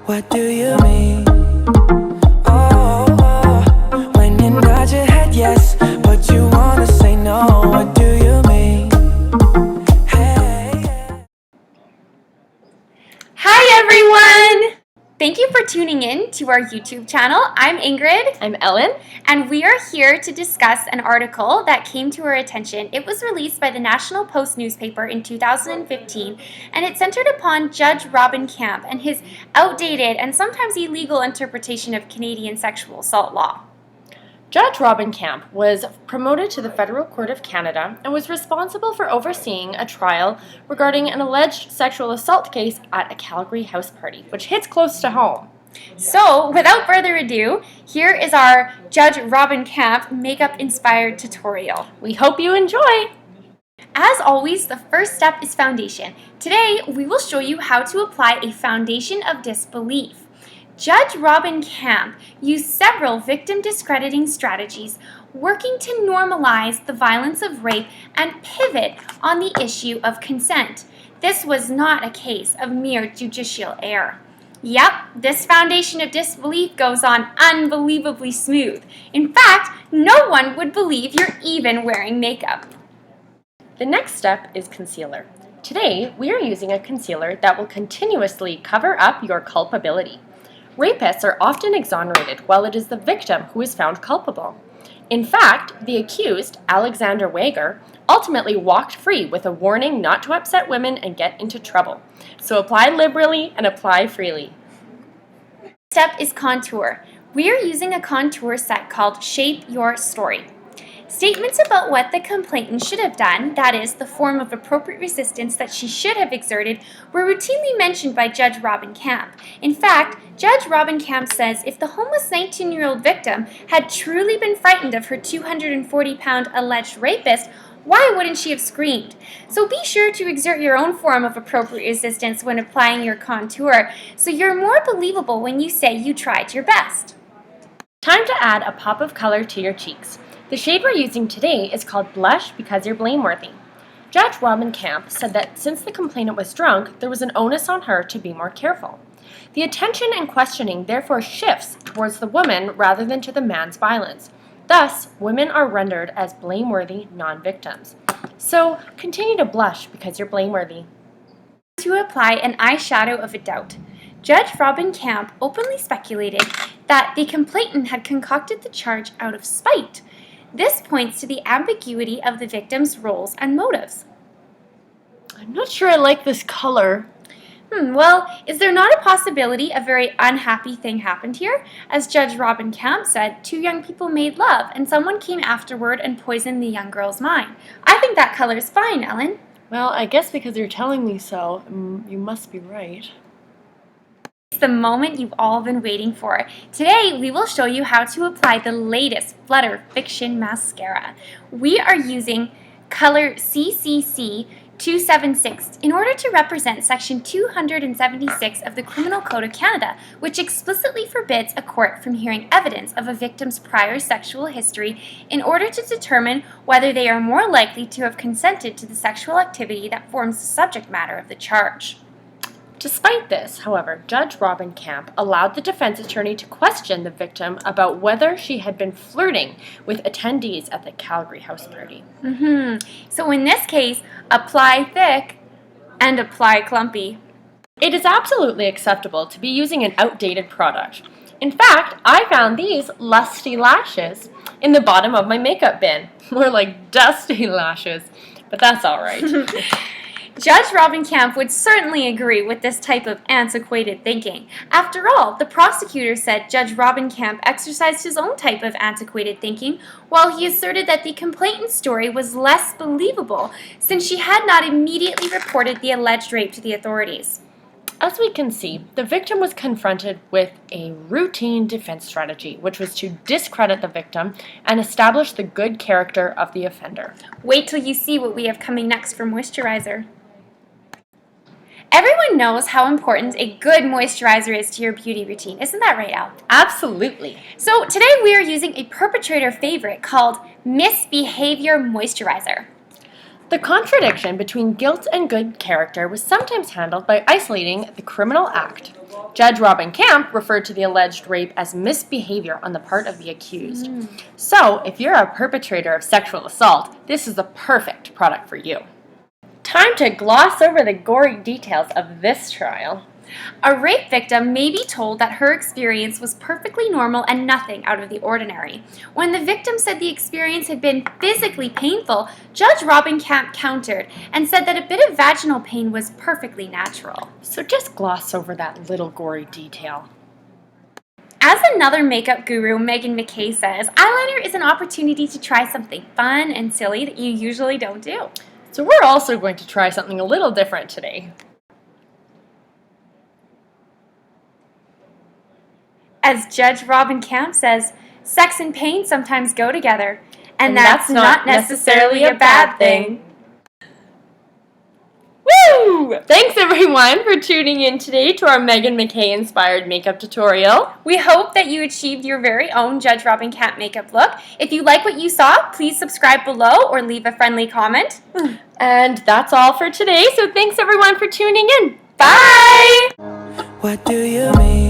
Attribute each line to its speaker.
Speaker 1: What do you mean? When you nod your head yes, but you wanna say no. What do you mean? Hey.
Speaker 2: Hi everyone! Thank you for tuning in to our YouTube channel. I'm Ingrid.
Speaker 3: I'm Ellen.
Speaker 2: And we are here to discuss an article that came to our attention. It was released by the National Post newspaper in 2015, and it centered upon Judge Robin Camp and his outdated and sometimes illegal interpretation of Canadian sexual assault law.
Speaker 3: Judge Robin Camp was promoted to the Federal Court of Canada and was responsible for overseeing a trial regarding an alleged sexual assault case at a Calgary house party, which hits close to home.
Speaker 2: So, without further ado, here is our Judge Robin Camp makeup-inspired tutorial.
Speaker 3: We hope you enjoy!
Speaker 2: As always, the first step is foundation. Today, we will show you how to apply a foundation of disbelief. Judge Robin Camp used several victim discrediting strategies, working to normalize the violence of rape and pivot on the issue of consent. This was not a case of mere judicial error. Yep, this foundation of disbelief goes on unbelievably smooth. In fact, no one would believe you're even wearing makeup.
Speaker 3: The next step is concealer. Today, we are using a concealer that will continuously cover up your culpability. Rapists are often exonerated, while it is the victim who is found culpable. In fact, the accused, Alexander Wager, ultimately walked free with a warning not to upset women and get into trouble. So apply liberally and apply freely.
Speaker 2: Next step is contour. We are using a contour set called Shape Your Story. Statements about what the complainant should have done, that is, the form of appropriate resistance that she should have exerted, were routinely mentioned by Judge Robin Camp. In fact, Judge Robin Camp says if the homeless 19-year-old victim had truly been frightened of her 240-pound alleged rapist, why wouldn't she have screamed? So be sure to exert your own form of appropriate resistance when applying your contour, so you're more believable when you say you tried your best.
Speaker 3: Time to add a pop of color to your cheeks. The shade we're using today is called Blush Because You're Blameworthy. Judge Robin Camp said that since the complainant was drunk, there was an onus on her to be more careful. The attention and questioning therefore shifts towards the woman rather than to the man's violence. Thus, women are rendered as blameworthy non-victims. So, continue to blush because you're blameworthy.
Speaker 2: To apply an eyeshadow of a doubt. Judge Robin Camp openly speculated that the complainant had concocted the charge out of spite. This points to the ambiguity of the victim's roles and motives.
Speaker 3: I'm not sure I like this color.
Speaker 2: Well, is there not a possibility a very unhappy thing happened here? As Judge Robin Camp said, two young people made love, and someone came afterward and poisoned the young girl's mind. I think that color's fine, Ellen.
Speaker 3: Well, I guess because you're telling me so, you must be right.
Speaker 2: It's the moment you've all been waiting for. Today, we will show you how to apply the latest Flutter Fiction Mascara. We are using color CCC 276 in order to represent Section 276 of the Criminal Code of Canada, which explicitly forbids a court from hearing evidence of a victim's prior sexual history in order to determine whether they are more likely to have consented to the sexual activity that forms the subject matter of the charge.
Speaker 3: Despite this, however, Judge Robin Camp allowed the defense attorney to question the victim about whether she had been flirting with attendees at the Calgary house party.
Speaker 2: So in this case, apply thick and apply clumpy.
Speaker 3: It is absolutely acceptable to be using an outdated product. In fact, I found these lusty lashes in the bottom of my makeup bin. More like dusty lashes, but that's all right.
Speaker 2: Judge Robin Camp would certainly agree with this type of antiquated thinking. After all, the prosecutor said Judge Robin Camp exercised his own type of antiquated thinking while he asserted that the complainant's story was less believable since she had not immediately reported the alleged rape to the authorities.
Speaker 3: As we can see, the victim was confronted with a routine defense strategy, which was to discredit the victim and establish the good character of the offender.
Speaker 2: Wait till you see what we have coming next for moisturizer. Everyone knows how important a good moisturizer is to your beauty routine. Isn't that right, Al?
Speaker 3: Absolutely.
Speaker 2: So today we are using a perpetrator favorite called Misbehavior Moisturizer.
Speaker 3: The contradiction between guilt and good character was sometimes handled by isolating the criminal act. Judge Robin Camp referred to the alleged rape as misbehavior on the part of the accused. So, if you're a perpetrator of sexual assault, this is the perfect product for you. Time to gloss over the gory details of this trial.
Speaker 2: A rape victim may be told that her experience was perfectly normal and nothing out of the ordinary. When the victim said the experience had been physically painful, Judge Robin Camp countered and said that a bit of vaginal pain was perfectly natural.
Speaker 3: So just gloss over that little gory detail.
Speaker 2: As another makeup guru, Megan McKay, says, eyeliner is an opportunity to try something fun and silly that you usually don't do.
Speaker 3: So we're also going to try something a little different today.
Speaker 2: As Judge Robin Camp says, sex and pain sometimes go together, and that's not necessarily a bad thing.
Speaker 3: Woo! Thanks everyone for tuning in today to our Megan McKay inspired makeup tutorial.
Speaker 2: We hope that you achieved your very own Judge Robin Camp makeup look. If you like what you saw, please subscribe below or leave a friendly comment.
Speaker 3: And that's all for today, so thanks everyone for tuning in.
Speaker 2: Bye!
Speaker 1: What do you mean?